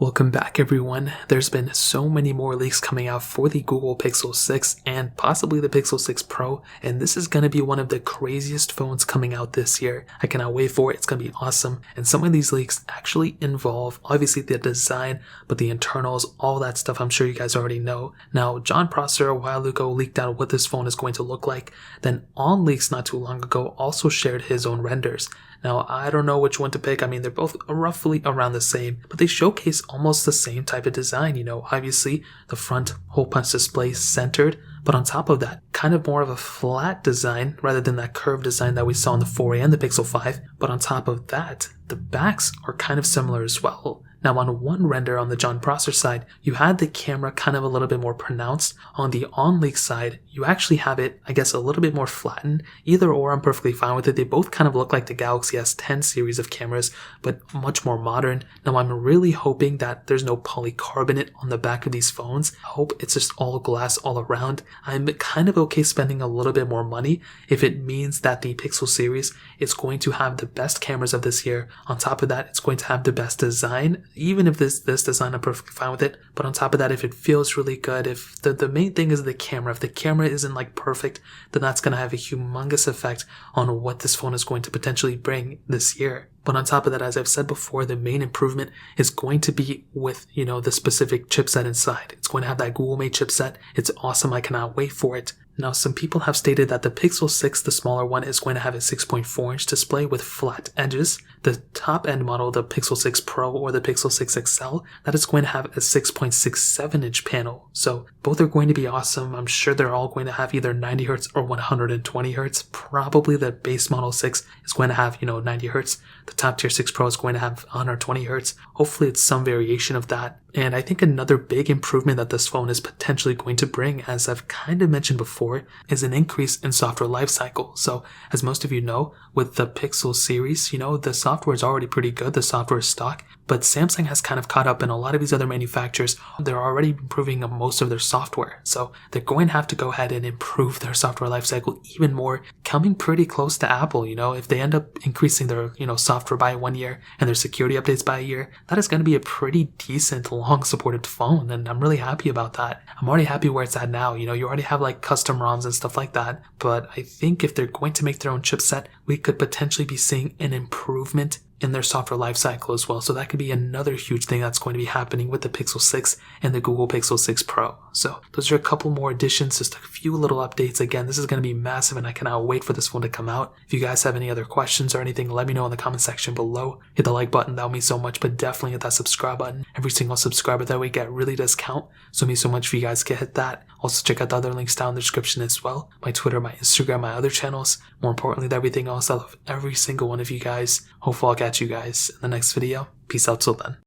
Welcome back everyone. There's been so many more leaks coming out for the Google Pixel 6 and possibly the Pixel 6 Pro, and this is going to be one of the craziest phones coming out this year. I cannot wait for it. It's going to be awesome. And some of these leaks actually involve obviously the design, but the internals, all that stuff I'm sure you guys already know. Now, John Prosser a while ago leaked out what this phone is going to look like. Then On Leaks not too long ago also shared his own renders. Now, I don't know which one to pick. I mean, they're both roughly around the same, but they showcase almost the same type of design. Obviously the front hole punch display centered, but on top of that, kind of more of a flat design rather than that curved design that we saw in the 4A and the Pixel 5. But on top of that, the backs are kind of similar as well. Now, on one render on the John Prosser side, you had the camera kind of a little bit more pronounced. On the On-Leak side, you actually have it, I guess, a little bit more flattened. Either or, I'm perfectly fine with it. They both kind of look like the Galaxy S10 series of cameras, but much more modern. Now, I'm really hoping that there's no polycarbonate on the back of these phones. I hope it's just all glass all around. I'm kind of okay spending a little bit more money if it means that the Pixel series is going to have the best cameras of this year. On top of that, it's going to have the best design. Even if this design, I'm perfectly fine with it. But on top of that, if it feels really good, if the main thing is the camera, if the camera isn't like perfect, then that's going to have a humongous effect on what this phone is going to potentially bring this year. But on top of that, as I've said before, the main improvement is going to be with, the specific chipset inside. It's going to have that Google-made chipset. It's awesome. I cannot wait for it. Now, some people have stated that the Pixel 6, the smaller one, is going to have a 6.4-inch display with flat edges. The top-end model, the Pixel 6 Pro or the Pixel 6 XL, that is going to have a 6.67-inch panel. So both are going to be awesome. I'm sure they're all going to have either 90 Hz or 120 Hz. Probably the base model 6 is going to have, 90 Hz. The top tier 6 Pro is going to have 120 Hz. Hopefully it's some variation of that. And I think another big improvement that this phone is potentially going to bring, as I've kind of mentioned before, is an increase in software lifecycle. So as most of you know, with the Pixel series, the software is already pretty good. The software is stock, but Samsung has kind of caught up, and a lot of these other manufacturers, they're already improving most of their software. So they're going to have to go ahead and improve their software lifecycle even more, coming pretty close to Apple. If they end up increasing their, software by 1 year and their security updates by a year, that is going to be a pretty decent long supported phone, and I'm really happy about that. I'm already happy where it's at now. You already have like custom ROMs and stuff like that, but I think if they're going to make their own chipset, we could potentially be seeing an improvement in their software lifecycle as well. So that could be another huge thing that's going to be happening with the Pixel 6 and the Google Pixel 6 Pro. So those are a couple more additions, just a few little updates. Again, this is going to be massive and I cannot wait for this phone to come out. If you guys have any other questions or anything, let me know in the comment section below. Hit the like button, that would mean so much, but definitely hit that subscribe button. Every single subscriber that we get really does count. So it means so much if you guys can hit that. Also check out the other links down in the description as well. My Twitter, my Instagram, my other channels. More importantly than everything else, I love every single one of you guys. Hopefully I'll catch you guys in the next video. Peace out till then.